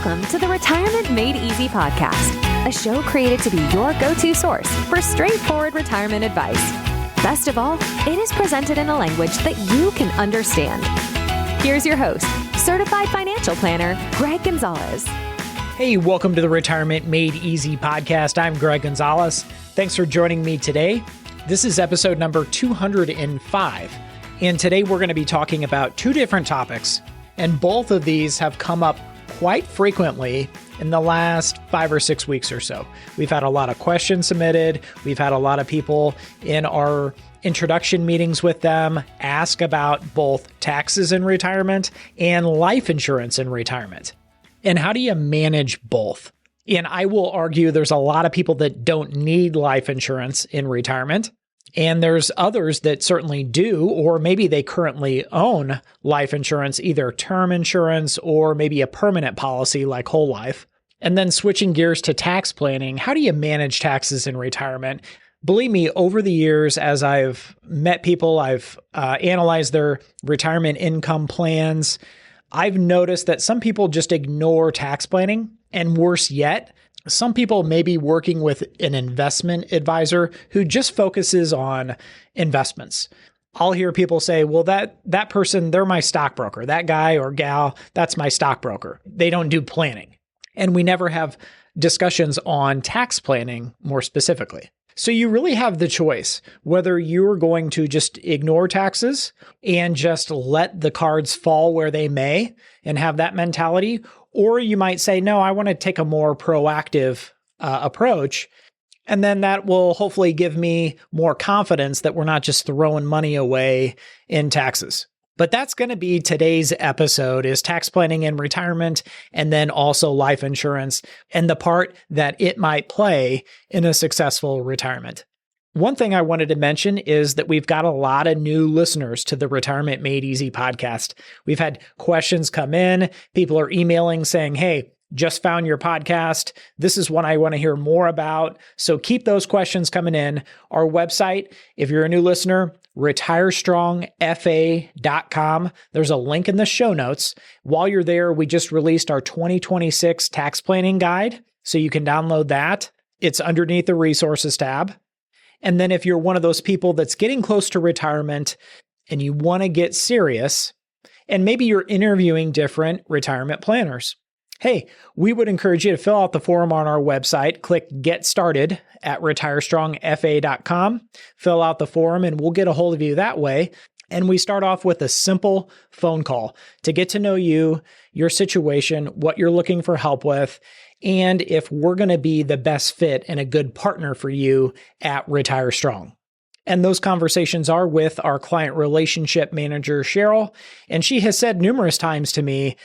Welcome to the Retirement Made Easy podcast, a show created to be your go-to source for straightforward retirement advice. Best of all, it is presented in a language that you can understand. Here's your host, certified financial planner, Greg Gonzalez. Hey, welcome to the Retirement Made Easy podcast. I'm Greg Gonzalez. Thanks for joining me today. This is episode number 205. And today we're going to be talking about two different topics. And both of these have come up quite frequently in the last 5 or 6 weeks or so. We've had a lot of questions submitted. We've had a lot of people in our introduction meetings with them ask about both taxes in retirement and life insurance in retirement. And how do you manage both? And I will argue there's a lot of people that don't need life insurance in retirement. And there's others that certainly do, or maybe they currently own life insurance, either term insurance or maybe a permanent policy like whole life. And then switching gears to tax planning, how do you manage taxes in retirement? Believe me, over the years, as I've met people, I've analyzed their retirement income plans, I've noticed that some people just ignore tax planning, and worse yet, some people may be working with an investment advisor who just focuses on investments. I'll hear people say, well, that person, they're my stockbroker. That guy or gal, that's my stockbroker. They don't do planning. And we never have discussions on tax planning more specifically. So you really have the choice whether you're going to just ignore taxes and just let the cards fall where they may and have that mentality, or you might say, no, I want to take a more proactive approach. And then that will hopefully give me more confidence that we're not just throwing money away in taxes. But that's going to be today's episode, is tax planning in retirement, and then also life insurance and the part that it might play in a successful retirement. One thing I wanted to mention is that we've got a lot of new listeners to the Retirement Made Easy podcast. We've had questions come in. People are emailing saying, hey, just found your podcast. This is one I want to hear more about. So keep those questions coming in. Our website, if you're a new listener, retirestrongfa.com. There's a link in the show notes. While you're there, we just released our 2026 tax planning guide, so you can download that. It's underneath the resources tab. And then if you're one of those people that's getting close to retirement and you want to get serious, and maybe you're interviewing different retirement planners, hey, we would encourage you to fill out the form on our website. Click Get Started at retirestrongfa.com. Fill out the form and we'll get a hold of you that way. And we start off with a simple phone call to get to know you, your situation, what you're looking for help with, and if we're going to be the best fit and a good partner for you at Retire Strong. And those conversations are with our client relationship manager, Cheryl. And she has said numerous times to me,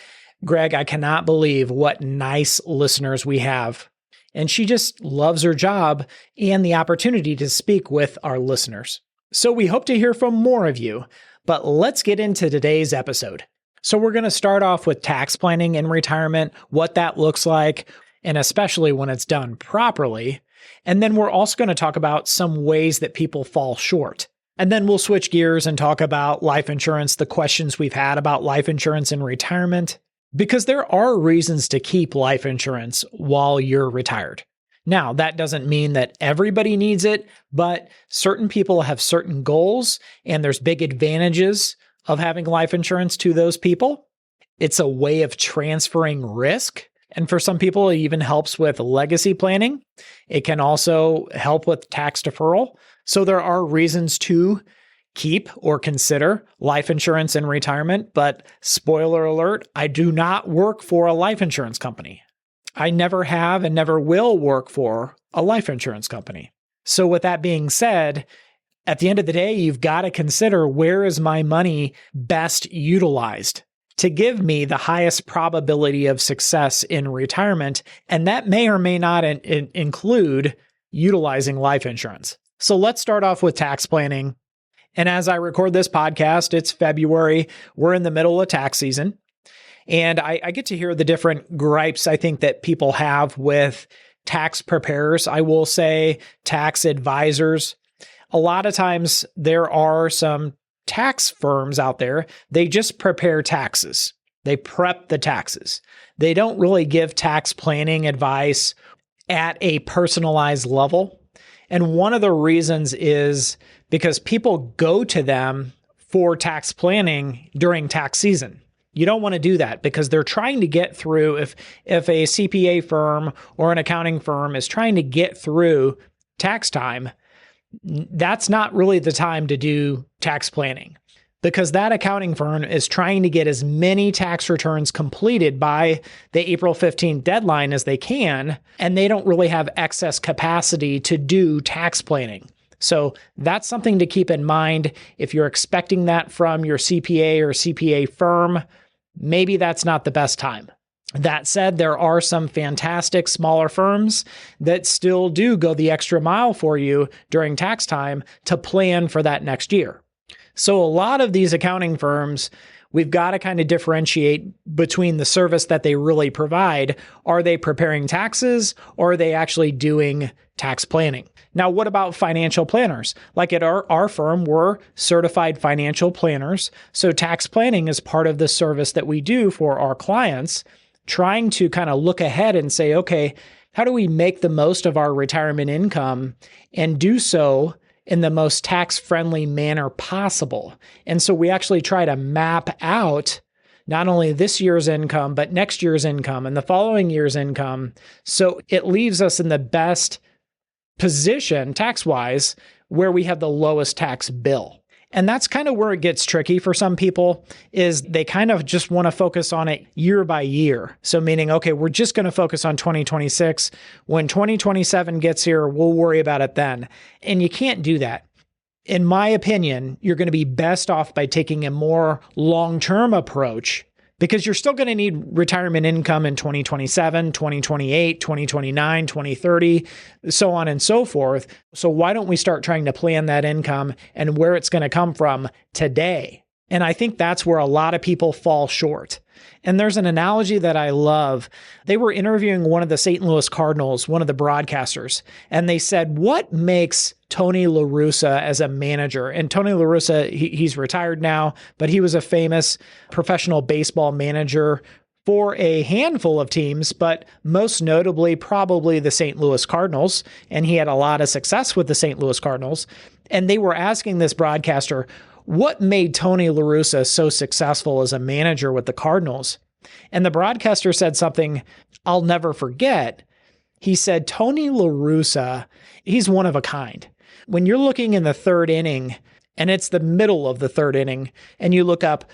Greg, I cannot believe what nice listeners we have. And she just loves her job and the opportunity to speak with our listeners. So we hope to hear from more of you, but let's get into today's episode. So we're going to start off with tax planning in retirement, what that looks like, and especially when it's done properly. And then we're also going to talk about some ways that people fall short. And then we'll switch gears and talk about life insurance, the questions we've had about life insurance in retirement, because there are reasons to keep life insurance while you're retired. Now, that doesn't mean that everybody needs it, but certain people have certain goals, and there's big advantages of having life insurance to those people. It's a way of transferring risk. And for some people, it even helps with legacy planning. It can also help with tax deferral. So there are reasons to keep or consider life insurance in retirement. But spoiler alert, I do not work for a life insurance company. I never have and never will work for a life insurance company. So with that being said, at the end of the day, you've got to consider, where is my money best utilized to give me the highest probability of success in retirement? And that may or may not include utilizing life insurance. So let's start off with tax planning. And as I record this podcast, it's February. We're in the middle of tax season. And I get to hear the different gripes I think that people have with tax preparers. I will say tax advisors. A lot of times there are some tax firms out there, they just prepare taxes. They prep the taxes. They don't really give tax planning advice at a personalized level. And one of the reasons is because people go to them for tax planning during tax season. You don't want to do that because they're trying to get through, if a CPA firm or an accounting firm is trying to get through tax time, that's not really the time to do tax planning, because that accounting firm is trying to get as many tax returns completed by the April 15th deadline as they can, and they don't really have excess capacity to do tax planning. So that's something to keep in mind. If you're expecting that from your CPA or CPA firm, maybe that's not the best time. That said, there are some fantastic smaller firms that still do go the extra mile for you during tax time to plan for that next year. So a lot of these accounting firms, we've got to kind of differentiate between the service that they really provide. Are they preparing taxes, or are they actually doing tax planning? Now, what about financial planners? Like at our firm, we're certified financial planners. So tax planning is part of the service that we do for our clients, trying to kind of look ahead and say, okay, how do we make the most of our retirement income and do so in the most tax-friendly manner possible? And so we actually try to map out not only this year's income, but next year's income and the following year's income. So it leaves us in the best position tax-wise where we have the lowest tax bill. And that's kind of where it gets tricky for some people, is they kind of just want to focus on it year by year. So meaning, okay, we're just going to focus on 2026. When 2027 gets here, we'll worry about it then. And you can't do that. In my opinion, you're going to be best off by taking a more long-term approach, because you're still going to need retirement income in 2027, 2028, 2029, 2030, so on and so forth. So why don't we start trying to plan that income and where it's going to come from today? And I think that's where a lot of people fall short. And there's an analogy that I love. They were interviewing one of the St. Louis Cardinals, one of the broadcasters, and they said, what makes Tony La Russa as a manager? And Tony La Russa, he's retired now, but he was a famous professional baseball manager for a handful of teams, but most notably probably the St. Louis Cardinals. And he had a lot of success with the St. Louis Cardinals. And they were asking this broadcaster, what made Tony La Russa so successful as a manager with the Cardinals? And the broadcaster said something I'll never forget. He said, Tony La Russa, he's one of a kind. When you're looking in the third inning, and it's the middle of the third inning, and you look up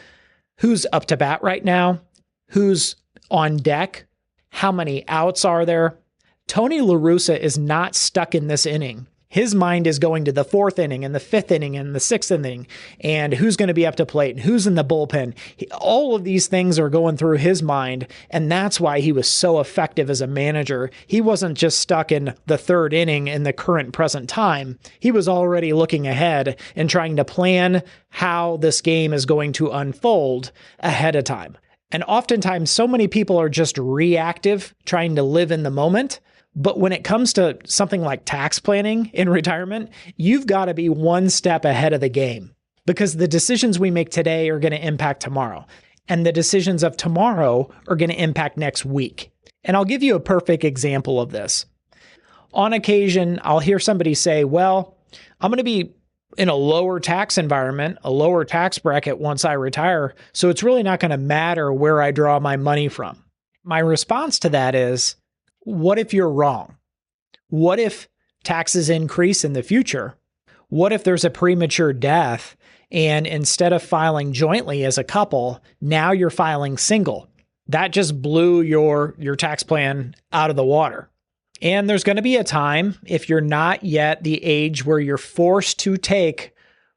who's up to bat right now, who's on deck, how many outs are there, Tony La Russa is not stuck in this inning. His mind is going to the fourth inning and the fifth inning and the sixth inning, and who's going to be up to plate and who's in the bullpen. All of these things are going through his mind, and that's why he was so effective as a manager. He wasn't just stuck in the third inning in the current present time. He was already looking ahead and trying to plan how this game is going to unfold ahead of time. And oftentimes, so many people are just reactive, trying to live in the moment. But when it comes to something like tax planning in retirement, you've got to be one step ahead of the game, because the decisions we make today are going to impact tomorrow, and the decisions of tomorrow are going to impact next week. And I'll give you a perfect example of this. On occasion, I'll hear somebody say, well, I'm going to be in a lower tax environment, a lower tax bracket once I retire, so it's really not going to matter where I draw my money from. My response to that is, what if you're wrong? What if taxes increase in the future? What if there's a premature death, and instead of filing jointly as a couple, now you're filing single? That just blew your tax plan out of the water. And there's going to be a time, if you're not yet the age where you're forced to take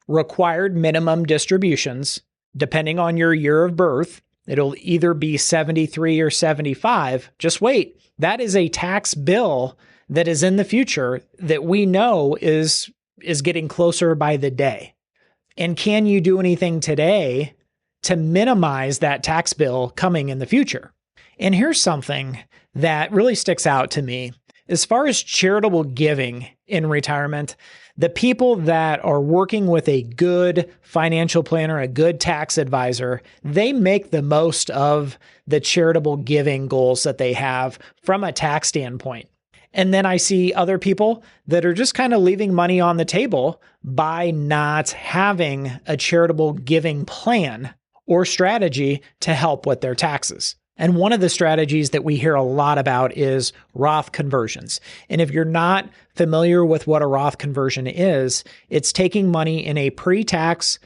required minimum distributions, depending on your year of birth, it'll either be 73 or 75. Just wait. That is a tax bill that is in the future that we know is getting closer by the day. And can you do anything today to minimize that tax bill coming in the future? And here's something that really sticks out to me. As far as charitable giving in retirement, The people that are working with a good financial planner, a good tax advisor, they make the most of the charitable giving goals that they have from a tax standpoint. And then I see other people that are just kind of leaving money on the table by not having a charitable giving plan or strategy to help with their taxes. And one of the strategies that we hear a lot about is Roth conversions. And if you're not familiar with what a Roth conversion is, it's taking money in a pre-tax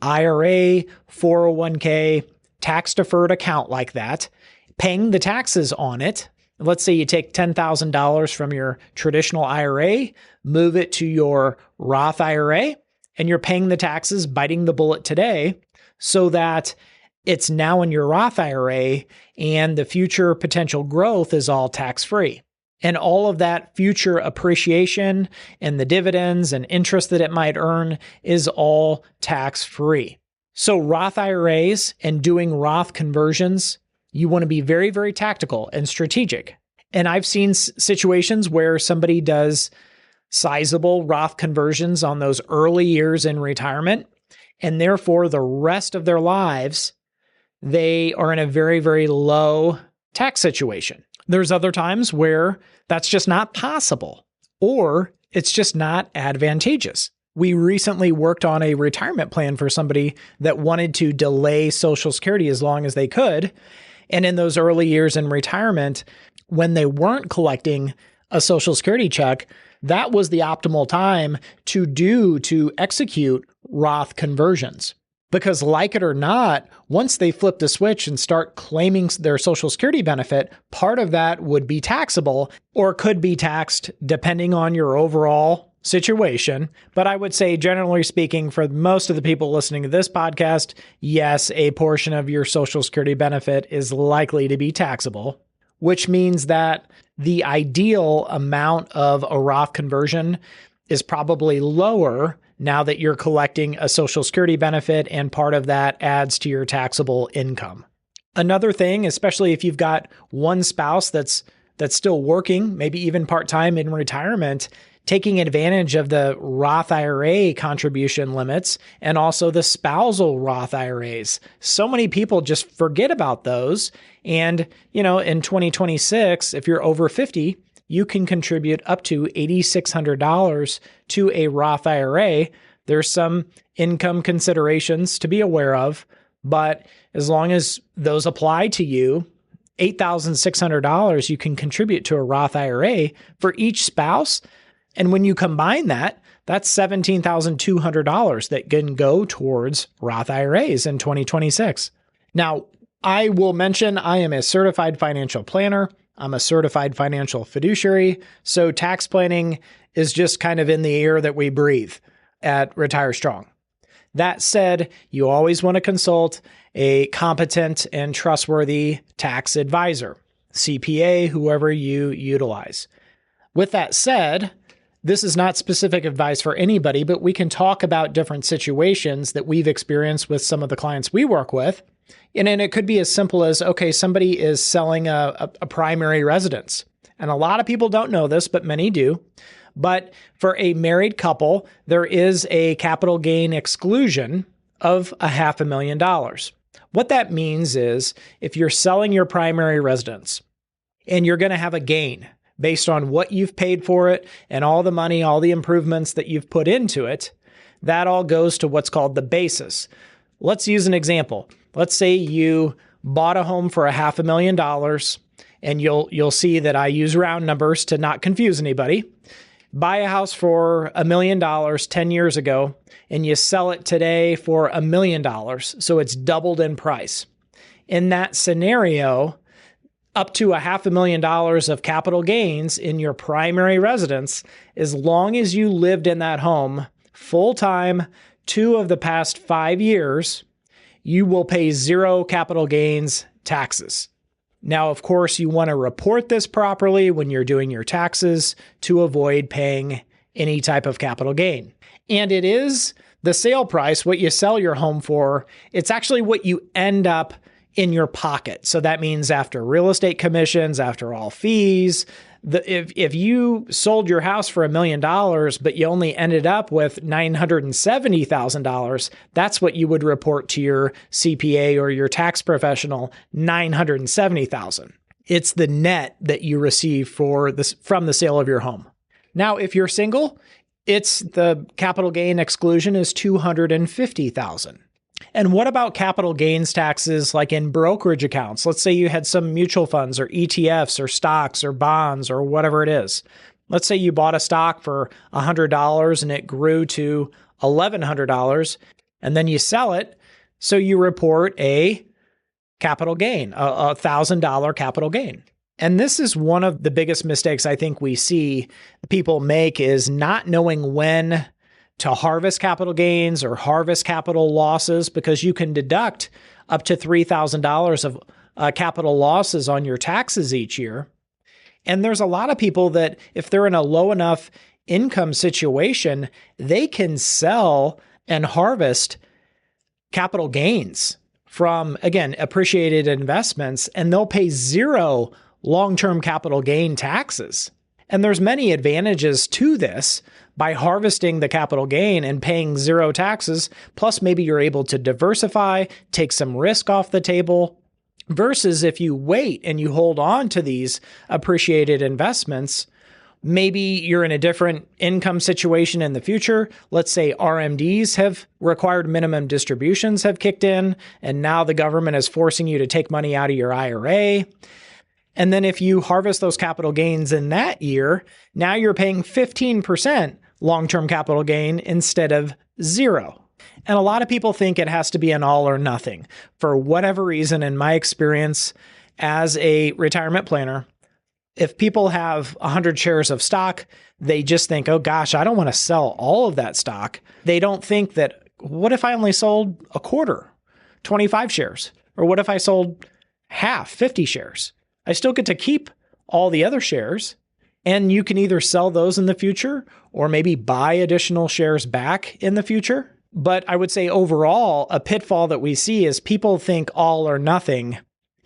IRA, 401k, tax-deferred account like that, paying the taxes on it. Let's say you take $10,000 from your traditional IRA, move it to your Roth IRA, and you're paying the taxes, biting the bullet today, so that it's now in your Roth IRA and the future potential growth is all tax-free. And all of that future appreciation and the dividends and interest that it might earn is all tax-free. So Roth IRAs and doing Roth conversions, you want to be very, very tactical and strategic. And I've seen situations where somebody does sizable Roth conversions on those early years in retirement, and therefore the rest of their lives, they are in a very, very low tax situation. There's other times where that's just not possible, or it's just not advantageous. We recently worked on a retirement plan for somebody that wanted to delay Social Security as long as they could. And in those early years in retirement, when they weren't collecting a Social Security check, that was the optimal time to execute Roth conversions. Because like it or not, once they flip the switch and start claiming their Social Security benefit, part of that would be taxable or could be taxed depending on your overall situation. But I would say, generally speaking, for most of the people listening to this podcast, yes, a portion of your Social Security benefit is likely to be taxable, which means that the ideal amount of a Roth conversion is probably lower now that you're collecting a Social Security benefit, and part of that adds to your taxable income. Another thing, especially if you've got one spouse that's still working, maybe even part-time in retirement, taking advantage of the Roth IRA contribution limits and also the spousal Roth IRAs. So many people just forget about those. And, in 2026, if you're over 50, you can contribute up to $8,600 to a Roth IRA. There's some income considerations to be aware of, but as long as those apply to you, $8,600 you can contribute to a Roth IRA for each spouse. And when you combine that, that's $17,200 that can go towards Roth IRAs in 2026. Now, I will mention I am a certified financial planner. I'm a certified financial fiduciary. So tax planning is just kind of in the air that we breathe at Retire Strong. That said, you always want to consult a competent and trustworthy tax advisor, CPA, whoever you utilize. With that said, this is not specific advice for anybody, but we can talk about different situations that we've experienced with some of the clients we work with. And it could be as simple as, okay, somebody is selling a primary residence. And a lot of people don't know this, but many do. But for a married couple, there is a capital gain exclusion of $500,000. What that means is if you're selling your primary residence and you're going to have a gain based on what you've paid for it and all the money, all the improvements that you've put into it, that all goes to what's called the basis. Let's use an example. Let's say you bought a home for $500,000, and you'll see that I use round numbers to not confuse anybody. Buy a house for $1 million 10 years ago, and you sell it today for $1 million, so it's doubled in price. In that scenario, up to $500,000 of capital gains in your primary residence, as long as you lived in that home full-time 2 of the past 5 years, you will pay 0 capital gains taxes. Now, of course, you want to report this properly when you're doing your taxes to avoid paying any type of capital gain. And it is the sale price, what you sell your home for. It's actually what you end up in your pocket. So that means after real estate commissions, after all fees, If you sold your house for $1 million, but you only ended up with $970,000, that's what you would report to your CPA or your tax professional, $970,000. It's the net that you receive from the sale of your home. Now, if you're single, it's the capital gain exclusion is $250,000. And what about capital gains taxes like in brokerage accounts? Let's say you had some mutual funds or ETFs or stocks or bonds or whatever it is. Let's say you bought a stock for $100 and it grew to $1,100 and then you sell it. So you report a capital gain, a $1,000 capital gain. And this is one of the biggest mistakes I think we see people make is not knowing when to harvest capital gains or harvest capital losses, because you can deduct up to $3,000 of capital losses on your taxes each year. And there's a lot of people that if they're in a low enough income situation, they can sell and harvest capital gains from, again, appreciated investments, and they'll pay zero long-term capital gain taxes. And there's many advantages to this by harvesting the capital gain and paying zero taxes. Plus, maybe you're able to diversify, take some risk off the table, versus if you wait and you hold on to these appreciated investments, maybe you're in a different income situation in the future. Let's say RMDs have required minimum distributions have kicked in, and now the government is forcing you to take money out of your IRA. And then if you harvest those capital gains in that year, now you're paying 15% long-term capital gain instead of zero. And a lot of people think it has to be an all or nothing. For whatever reason, in my experience as a retirement planner, if people have 100 shares of stock, they just think, oh gosh, I don't want to sell all of that stock. They don't think that, what if I only sold a quarter, 25 shares? Or what if I sold half, 50 shares? I still get to keep all the other shares, and you can either sell those in the future or maybe buy additional shares back in the future. But I would say overall, a pitfall that we see is people think all or nothing,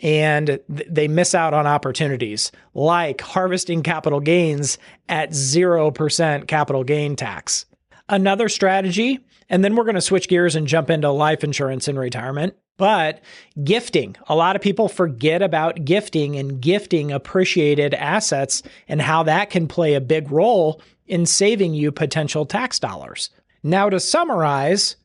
and they miss out on opportunities like harvesting capital gains at 0% capital gain tax. Another strategy, and then we're going to switch gears and jump into life insurance in retirement, but gifting. A lot of people forget about gifting and gifting appreciated assets and how that can play a big role in saving you potential tax dollars. Now, to summarize,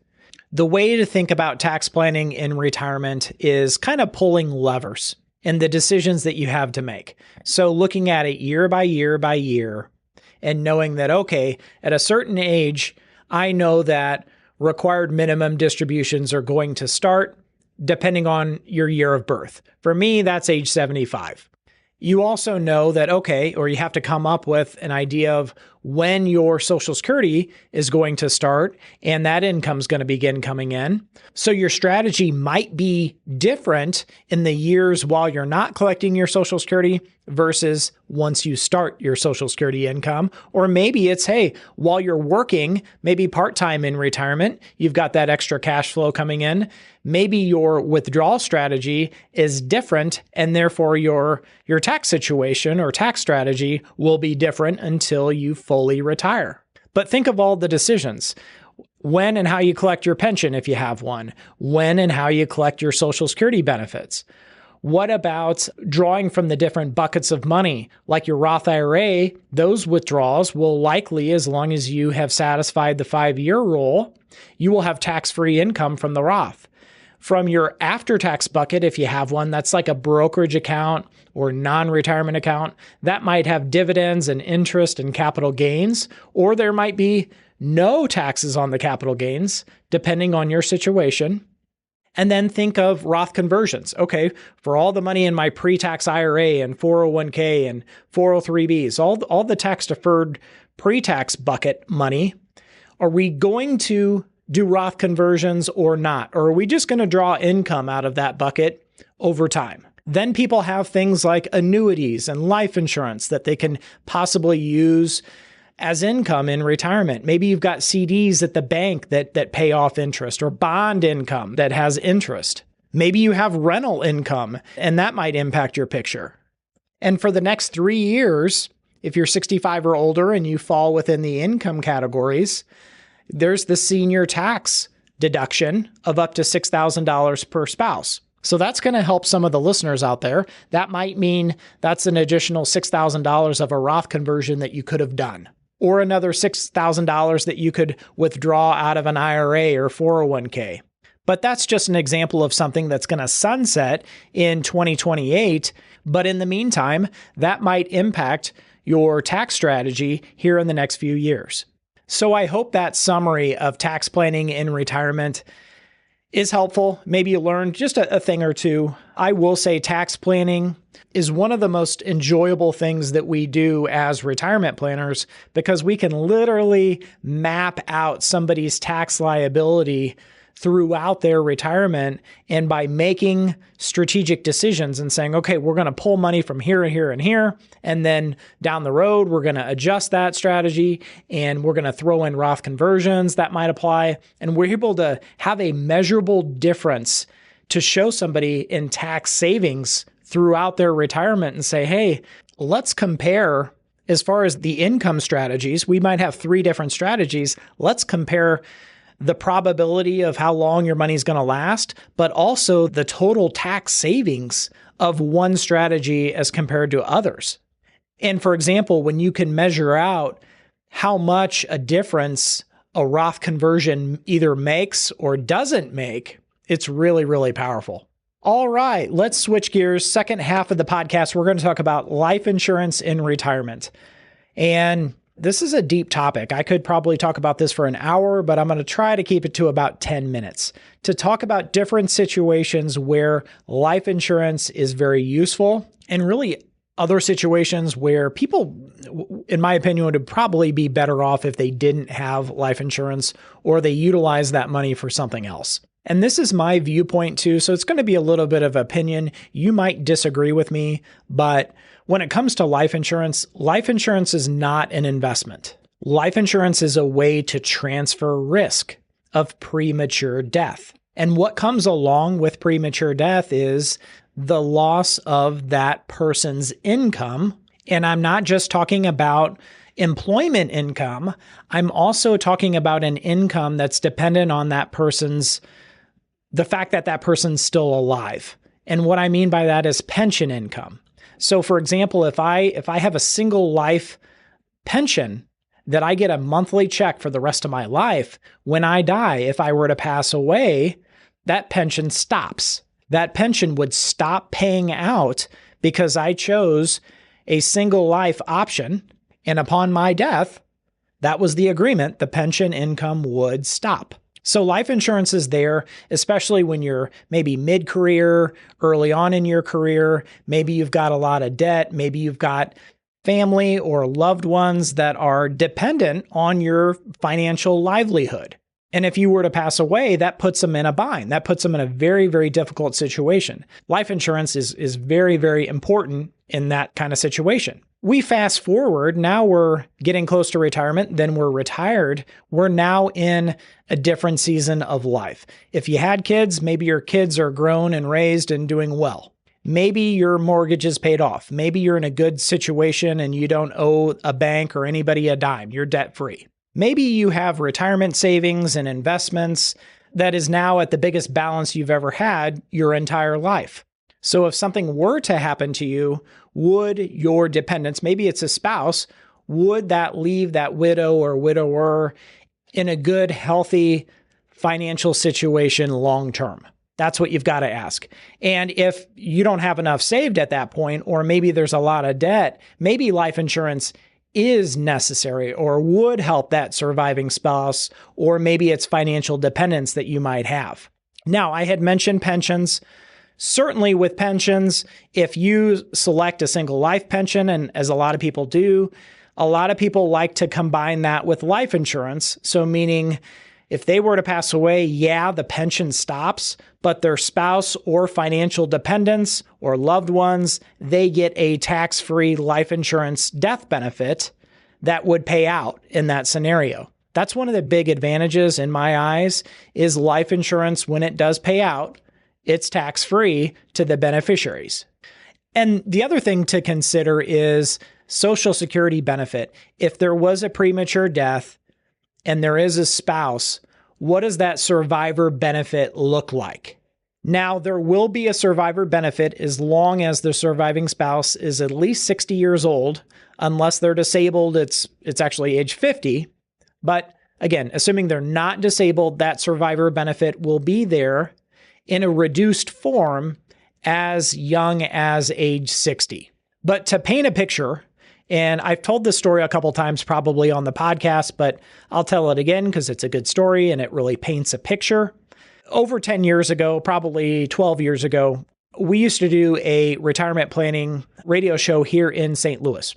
the way to think about tax planning in retirement is kind of pulling levers in the decisions that you have to make. So looking at it year by year by year and knowing that, okay, at a certain age, I know that required minimum distributions are going to start depending on your year of birth. For me, that's age 75. You also know that, okay, or you have to come up with an idea of when your Social Security is going to start and that income is going to begin coming in. So your strategy might be different in the years while you're not collecting your Social Security versus once you start your Social Security income. Or maybe it's, hey, while you're working, maybe part-time in retirement, you've got that extra cash flow coming in. Maybe your withdrawal strategy is different, and therefore your tax situation or tax strategy will be different until you fully retire. But think of all the decisions. When and how you collect your pension if you have one. When and how you collect your Social Security benefits. What about drawing from the different buckets of money? Like your Roth IRA, those withdrawals will likely, as long as you have satisfied the 5-year rule, you will have tax-free income from the Roth. From your after-tax bucket, if you have one, that's like a brokerage account or non-retirement account, that might have dividends and interest and capital gains, or there might be no taxes on the capital gains, depending on your situation. And then think of Roth conversions. Okay, for all the money in my pre-tax IRA and 401k and 403bs, all the tax-deferred pre-tax bucket money, are we going to do Roth conversions or not? Or are we just going to draw income out of that bucket over time? Then people have things like annuities and life insurance that they can possibly use as income in retirement. Maybe you've got CDs at the bank that pay off interest, or bond income that has interest. Maybe you have rental income, and that might impact your picture. And for the next 3 years, If you're 65 or older and you fall within the income categories, there's the senior tax deduction of up to $6,000 per spouse. So that's going to help some of the listeners out there. That might mean that's an additional $6,000 of a Roth conversion that you could have done, or another $6,000 that you could withdraw out of an IRA or 401k. But that's just an example of something that's going to sunset in 2028. But in the meantime, that might impact your tax strategy here in the next few years. So I hope that summary of tax planning in retirement is helpful. Maybe you learned just a thing or two. I will say tax planning is one of the most enjoyable things that we do as retirement planners, because we can literally map out somebody's tax liability throughout their retirement. And by making strategic decisions and saying, okay, we're going to pull money from here and here and here, and then down the road, we're going to adjust that strategy and we're going to throw in Roth conversions that might apply. And we're able to have a measurable difference to show somebody in tax savings throughout their retirement and say, hey, let's compare. As far as the income strategies, we might have 3 different strategies. Let's compare the probability of how long your money is going to last, but also the total tax savings of one strategy as compared to others. And for example, when you can measure out how much a difference a Roth conversion either makes or doesn't make, it's really, really powerful. All right, let's switch gears. Second half of the podcast, we're going to talk about life insurance in retirement. And this is a deep topic. I could probably talk about this for an hour, but I'm going to try to keep it to about 10 minutes to talk about different situations where life insurance is very useful, and really other situations where people, in my opinion, would probably be better off if they didn't have life insurance or they utilize that money for something else. And this is my viewpoint too, so it's going to be a little bit of opinion. You might disagree with me, but when it comes to life insurance is not an investment. Life insurance is a way to transfer risk of premature death. And what comes along with premature death is the loss of that person's income. And I'm not just talking about employment income. I'm also talking about an income that's dependent on the fact that that person's still alive. And what I mean by that is pension income. So for example, if I have a single life pension that I get a monthly check for the rest of my life, when I die, if I were to pass away, that pension stops. That pension would stop paying out because I chose a single life option. And upon my death, that was the agreement, the pension income would stop. So life insurance is there, especially when you're maybe mid-career, early on in your career. Maybe you've got a lot of debt. Maybe you've got family or loved ones that are dependent on your financial livelihood. And if you were to pass away, that puts them in a bind. That puts them in a very, very difficult situation. Life insurance is very, very important in that kind of situation. We fast forward, now we're getting close to retirement, then we're retired. We're now in a different season of life. If you had kids, maybe your kids are grown and raised and doing well. Maybe your mortgage is paid off. Maybe you're in a good situation and you don't owe a bank or anybody a dime. You're debt-free. Maybe you have retirement savings and investments that is now at the biggest balance you've ever had your entire life. So if something were to happen to you, would your dependents, maybe it's a spouse, would that leave that widow or widower in a good, healthy financial situation long term? That's what you've got to ask. And if you don't have enough saved at that point, or maybe there's a lot of debt, maybe life insurance is necessary or would help that surviving spouse, or maybe it's financial dependence that you might have. Now, I had mentioned pensions. Certainly with pensions, if you select a single life pension, and as a lot of people do, a lot of people like to combine that with life insurance. So meaning if they were to pass away, yeah, the pension stops, but their spouse or financial dependents or loved ones, they get a tax-free life insurance death benefit that would pay out in that scenario. That's one of the big advantages in my eyes is life insurance. When it does pay out, it's tax-free to the beneficiaries. And the other thing to consider is Social Security benefit. If there was a premature death and there is a spouse, what does that survivor benefit look like? Now, there will be a survivor benefit as long as the surviving spouse is at least 60 years old. Unless they're disabled, it's actually age 50. But again, assuming they're not disabled, that survivor benefit will be there in a reduced form as young as age 60. But to paint a picture, and I've told this story a couple times probably on the podcast, but I'll tell it again because it's a good story and it really paints a picture. Over 10 years ago, probably 12 years ago, we used to do a retirement planning radio show here in St. Louis.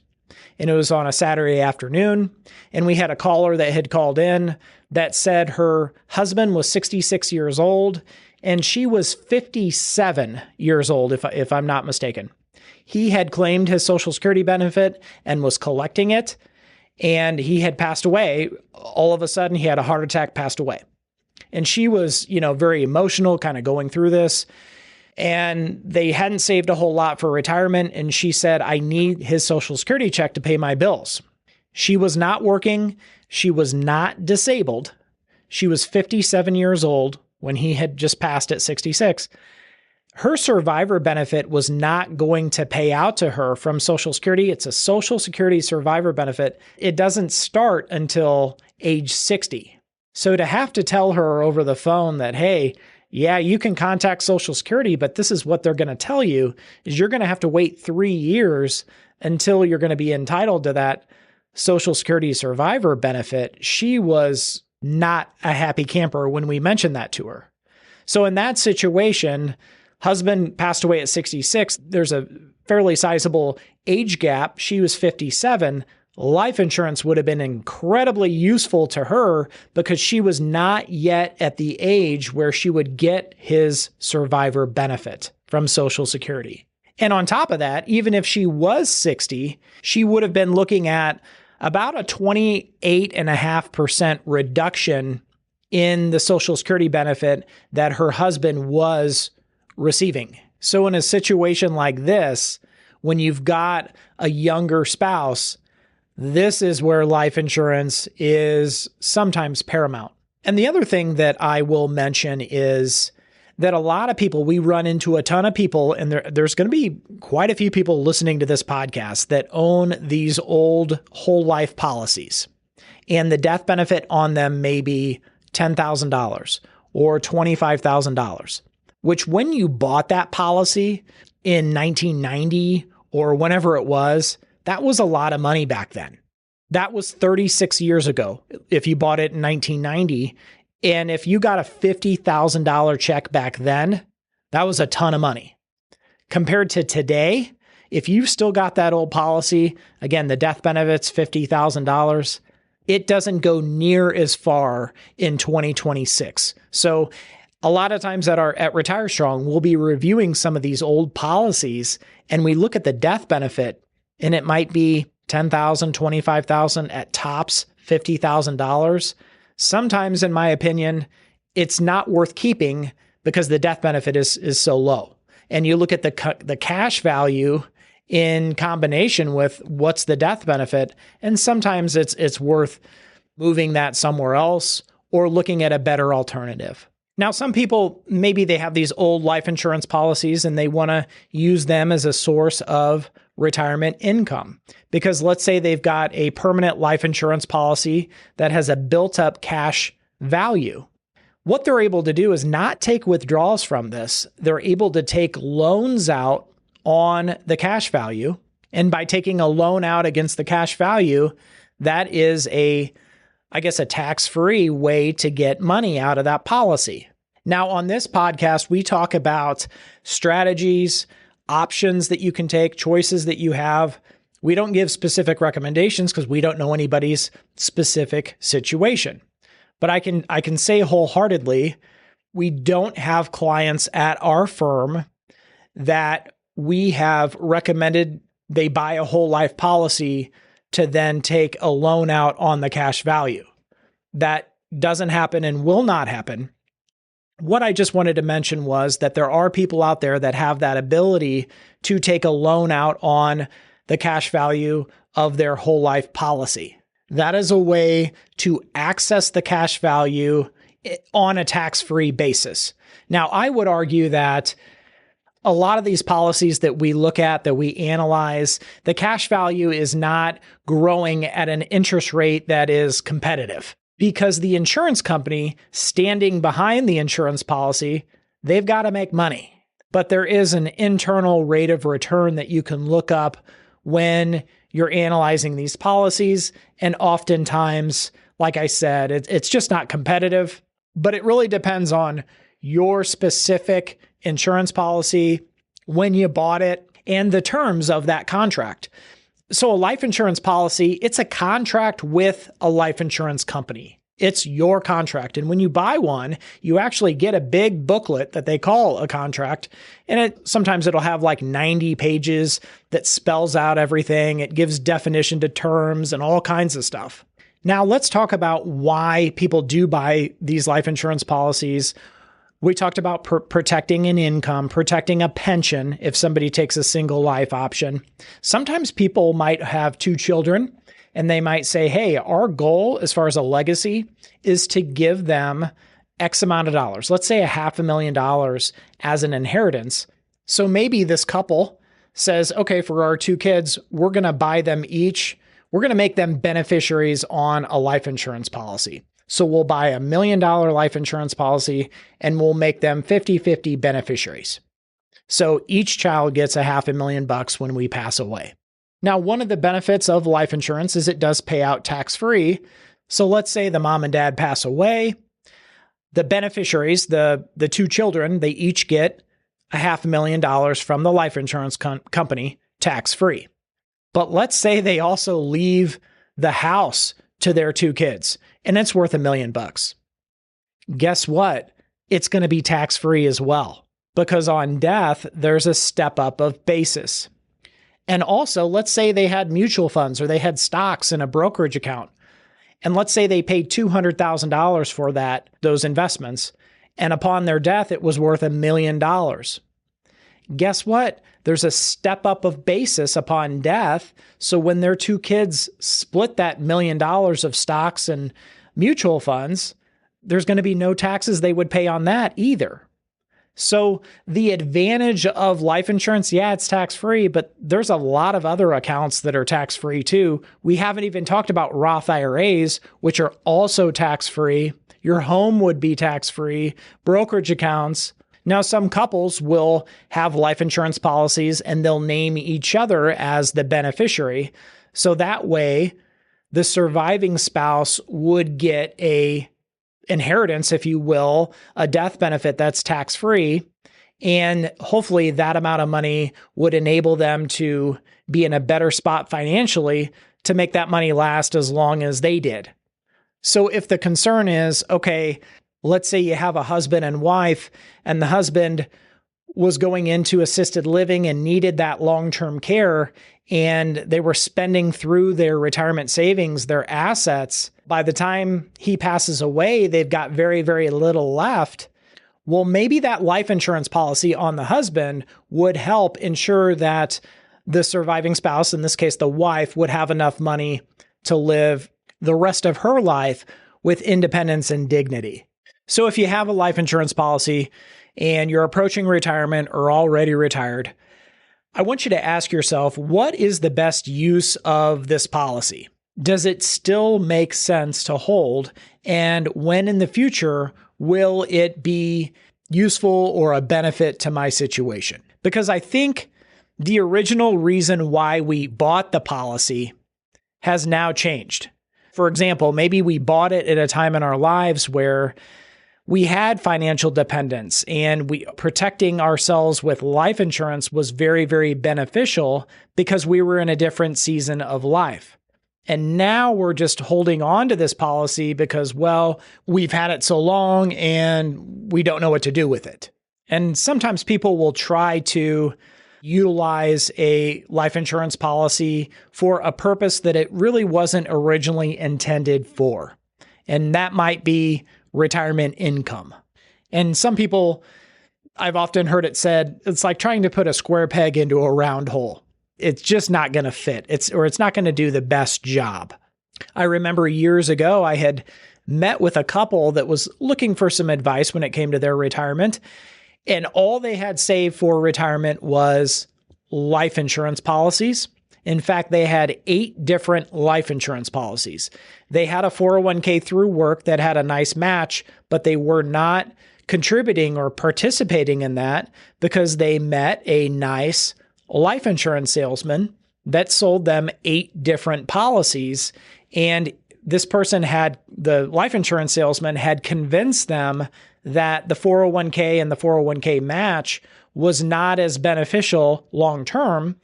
And it was on a Saturday afternoon. And we had a caller that had called in that said her husband was 66 years old and she was 57 years old, if I'm not mistaken. He had claimed his Social Security benefit and was collecting it. And he had passed away. All of a sudden, he had a heart attack, passed away. And she was, very emotional, kind of going through this. And they hadn't saved a whole lot for retirement. And she said, I need his Social Security check to pay my bills. She was not working. She was not disabled. She was 57 years old when he had just passed at 66. Her survivor benefit was not going to pay out to her from Social Security. It's a Social Security survivor benefit. It doesn't start until age 60. So to have to tell her over the phone that, hey, yeah, you can contact Social Security, but this is what they're going to tell you is you're going to have to wait 3 years until you're going to be entitled to that Social Security survivor benefit. She was not a happy camper when we mentioned that to her. So in that situation, husband passed away at 66. There's a fairly sizable age gap. She was 57. Life insurance would have been incredibly useful to her because she was not yet at the age where she would get his survivor benefit from Social Security. And on top of that, even if she was 60, she would have been looking at about a 28.5% reduction in the Social Security benefit that her husband was receiving. So in a situation like this, when you've got a younger spouse, this is where life insurance is sometimes paramount. And the other thing that I will mention is that a lot of people, we run into a ton of people, and there's going to be quite a few people listening to this podcast that own these old whole life policies. And the death benefit on them may be $10,000 or $25,000, which when you bought that policy in 1990 or whenever it was, that was a lot of money back then. That was 36 years ago if you bought it in 1990. And if you got a $50,000 check back then, that was a ton of money. Compared to today, if you've still got that old policy, again, the death benefit's $50,000, it doesn't go near as far in 2026. So a lot of times at Retire Strong, we'll be reviewing some of these old policies and we look at the death benefit and it might be $10,000, $25,000, at tops $50,000. Sometimes, in my opinion, it's not worth keeping because the death benefit is so low. And you look at the cash value in combination with what's the death benefit, and sometimes it's worth moving that somewhere else or looking at a better alternative. Now, some people, maybe they have these old life insurance policies and they want to use them as a source of retirement income. Because let's say they've got a permanent life insurance policy that has a built-up cash value. What they're able to do is not take withdrawals from this. They're able to take loans out on the cash value. And by taking a loan out against the cash value, that is a tax-free way to get money out of that policy. Now, on this podcast, we talk about strategies, options that you can take, choices that you have. We don't give specific recommendations because we don't know anybody's specific situation. But I can say wholeheartedly, we don't have clients at our firm that we have recommended they buy a whole life policy to then take a loan out on the cash value. That doesn't happen and will not happen. What I just wanted to mention was that there are people out there that have that ability to take a loan out on the cash value of their whole life policy. That is a way to access the cash value on a tax-free basis. Now, I would argue that a lot of these policies that we look at, that we analyze, the cash value is not growing at an interest rate that is competitive because the insurance company standing behind the insurance policy, they've got to make money. But there is an internal rate of return that you can look up when you're analyzing these policies. And oftentimes, like I said, it's just not competitive, but it really depends on your specific insurance policy, when you bought it, and the terms of that contract. So a life insurance policy, it's a contract with a life insurance company. It's your contract. And when you buy one, you actually get a big booklet that they call a contract. And sometimes it'll have like 90 pages that spells out everything. It gives definition to terms and all kinds of stuff. Now let's talk about why people do buy these life insurance policies. We talked about protecting an income, protecting a pension if somebody takes a single life option. Sometimes people might have 2 children and they might say, hey, our goal as far as a legacy is to give them X amount of dollars. Let's say $500,000 as an inheritance. So maybe this couple says, okay, for our 2 kids, we're going to buy them each. We're going to make them beneficiaries on a life insurance policy. So we'll buy $1 million life insurance policy and we'll make them 50-50 beneficiaries. So each child gets $500,000 when we pass away. Now, one of the benefits of life insurance is it does pay out tax-free. So let's say the mom and dad pass away. The beneficiaries, the 2 children, they each get $500,000 from the life insurance company tax-free. But let's say they also leave the house to their 2 kids and it's worth $1 million. Guess what? It's going to be tax-free as well because on death, there's a step up of basis. And also, let's say they had mutual funds or they had stocks in a brokerage account. And let's say they paid $200,000 for those investments. And upon their death, it was worth $1 million. Guess what? There's a step up of basis upon death. So when their 2 kids split that $1 million of stocks and mutual funds, there's going to be no taxes they would pay on that either. So the advantage of life insurance, yeah, it's tax-free, but there's a lot of other accounts that are tax-free too. We haven't even talked about Roth IRAs, which are also tax-free. Your home would be tax-free, brokerage accounts. Now, some couples will have life insurance policies and they'll name each other as the beneficiary. So that way, the surviving spouse would get a inheritance, if you will, a death benefit that's tax-free. And hopefully that amount of money would enable them to be in a better spot financially to make that money last as long as they did. So if the concern is, okay, let's say you have a husband and wife and the husband was going into assisted living and needed that long-term care and they were spending through their retirement savings, their assets. By the time he passes away, they've got very, very little left. Well, maybe that life insurance policy on the husband would help ensure that the surviving spouse, in this case, the wife, would have enough money to live the rest of her life with independence and dignity. So if you have a life insurance policy and you're approaching retirement or already retired, I want you to ask yourself, what is the best use of this policy? Does it still make sense to hold? And when in the future will it be useful or a benefit to my situation? Because I think the original reason why we bought the policy has now changed. For example, maybe we bought it at a time in our lives where we had financial dependence and protecting ourselves with life insurance was very, very beneficial because we were in a different season of life. And now we're just holding on to this policy because, well, we've had it so long and we don't know what to do with it. And sometimes people will try to utilize a life insurance policy for a purpose that it really wasn't originally intended for. And that might be retirement income. And some people, I've often heard it said, it's like trying to put a square peg into a round hole. it's just not going to fit. It's not going to do the best job. I remember years ago, I had met with a couple that was looking for some advice when it came to their retirement. And all they had saved for retirement was life insurance policies. In fact, they had 8 different life insurance policies. They had a 401k through work that had a nice match, but they were not contributing or participating in that because they met a nice life insurance salesman that sold them 8 different policies. And this person the life insurance salesman had convinced them that the 401k and the 401k match was not as beneficial long-term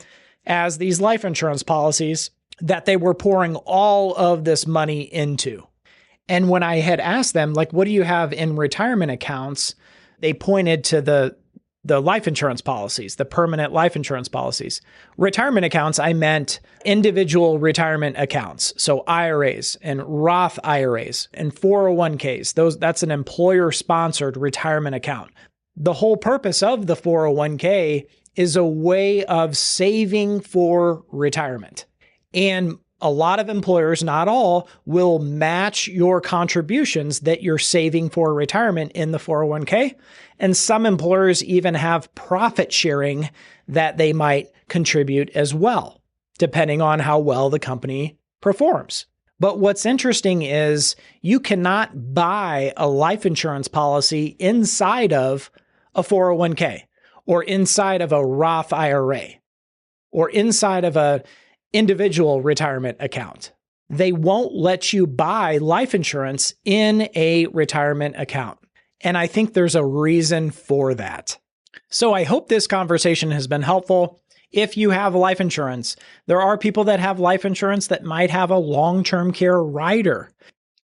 as these life insurance policies that they were pouring all of this money into. And when I had asked them, like, what do you have in retirement accounts? They pointed to the life insurance policies, the permanent life insurance policies. Retirement accounts, I meant individual retirement accounts. So IRAs and Roth IRAs and 401ks. That's an employer-sponsored retirement account. The whole purpose of the 401k is a way of saving for retirement. And a lot of employers, not all, will match your contributions that you're saving for retirement in the 401k. And some employers even have profit sharing that they might contribute as well, depending on how well the company performs. But what's interesting is you cannot buy a life insurance policy inside of a 401k or inside of a Roth IRA or inside of a individual retirement account. They won't let you buy life insurance in a retirement account. And I think there's a reason for that. So I hope this conversation has been helpful. If you have life insurance, there are people that have life insurance that might have a long-term care rider.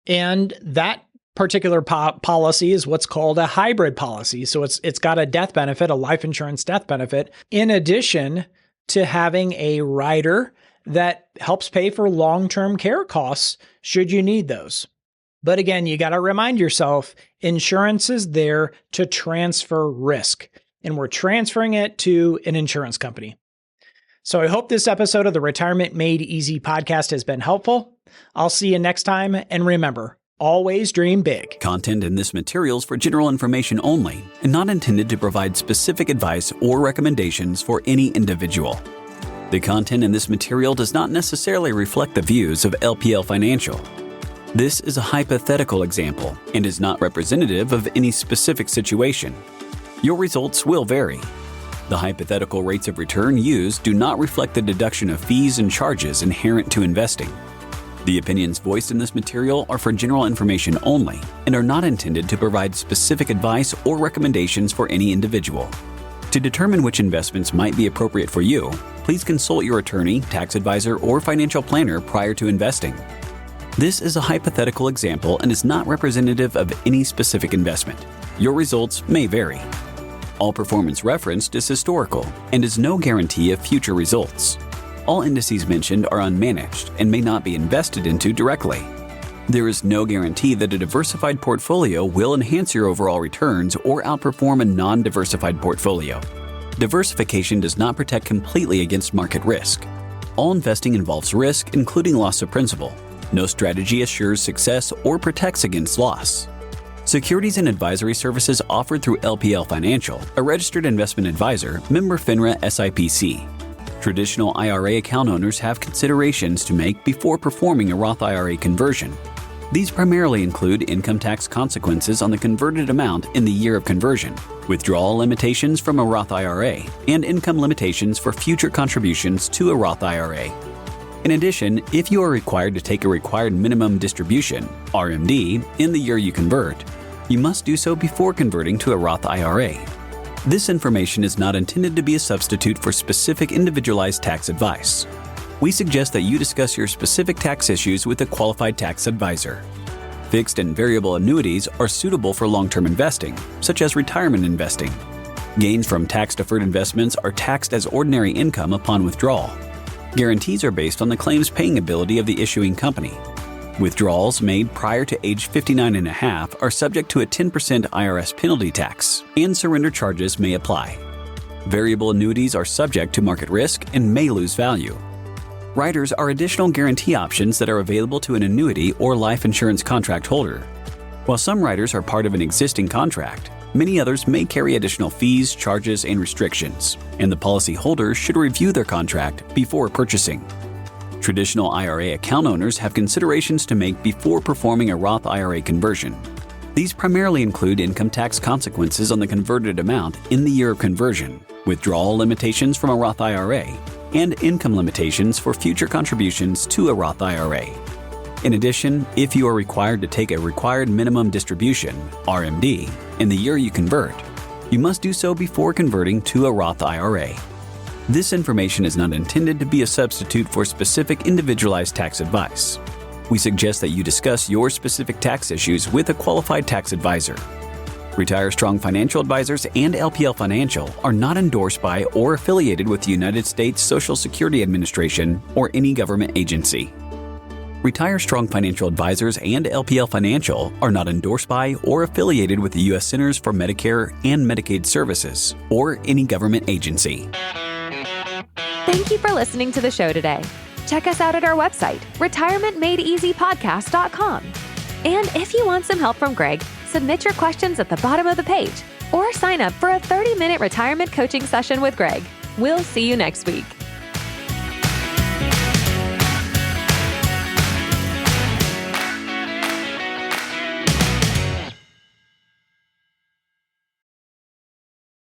And that particular policy is what's called a hybrid policy. So it's got a death benefit, a life insurance death benefit, in addition to having a rider that helps pay for long-term care costs should you need those. But again, you got to remind yourself, insurance is there to transfer risk, and we're transferring it to an insurance company. So I hope this episode of the Retirement Made Easy podcast has been helpful. I'll see you next time, and remember, always dream big. Content in this material is for general information only and not intended to provide specific advice or recommendations for any individual. The content in this material does not necessarily reflect the views of LPL Financial. This is a hypothetical example and is not representative of any specific situation. Your results will vary. The hypothetical rates of return used do not reflect the deduction of fees and charges inherent to investing. The opinions voiced in this material are for general information only and are not intended to provide specific advice or recommendations for any individual. To determine which investments might be appropriate for you, please consult your attorney, tax advisor, or financial planner prior to investing. This is a hypothetical example and is not representative of any specific investment. Your results may vary. All performance referenced is historical and is no guarantee of future results. All indices mentioned are unmanaged and may not be invested into directly. There is no guarantee that a diversified portfolio will enhance your overall returns or outperform a non-diversified portfolio. Diversification does not protect completely against market risk. All investing involves risk, including loss of principal. No strategy assures success or protects against loss. Securities and advisory services offered through LPL Financial, a registered investment advisor, member FINRA SIPC. Traditional IRA account owners have considerations to make before performing a Roth IRA conversion. These primarily include income tax consequences on the converted amount in the year of conversion, withdrawal limitations from a Roth IRA, and income limitations for future contributions to a Roth IRA. In addition, if you are required to take a required minimum distribution, RMD, in the year you convert, you must do so before converting to a Roth IRA. This information is not intended to be a substitute for specific individualized tax advice. We suggest that you discuss your specific tax issues with a qualified tax advisor. Fixed and variable annuities are suitable for long-term investing, such as retirement investing. Gains from tax-deferred investments are taxed as ordinary income upon withdrawal. Guarantees are based on the claims-paying ability of the issuing company. Withdrawals made prior to age 59.5 are subject to a 10% IRS penalty tax, and surrender charges may apply. Variable annuities are subject to market risk and may lose value. Riders are additional guarantee options that are available to an annuity or life insurance contract holder. While some riders are part of an existing contract, many others may carry additional fees, charges, and restrictions, and the policyholder should review their contract before purchasing. Traditional IRA account owners have considerations to make before performing a Roth IRA conversion. These primarily include income tax consequences on the converted amount in the year of conversion, withdrawal limitations from a Roth IRA, and income limitations for future contributions to a Roth IRA. In addition, if you are required to take a required minimum distribution, RMD, in the year you convert, you must do so before converting to a Roth IRA. This information is not intended to be a substitute for specific individualized tax advice. We suggest that you discuss your specific tax issues with a qualified tax advisor. Retire Strong Financial Advisors and LPL Financial are not endorsed by or affiliated with the United States Social Security Administration or any government agency. Retire Strong Financial Advisors and LPL Financial are not endorsed by or affiliated with the U.S. Centers for Medicare and Medicaid Services or any government agency. Thank you for listening to the show today. Check us out at our website, retirementmadeeasypodcast.com. And if you want some help from Greg, submit your questions at the bottom of the page or sign up for a 30-minute retirement coaching session with Greg. We'll see you next week.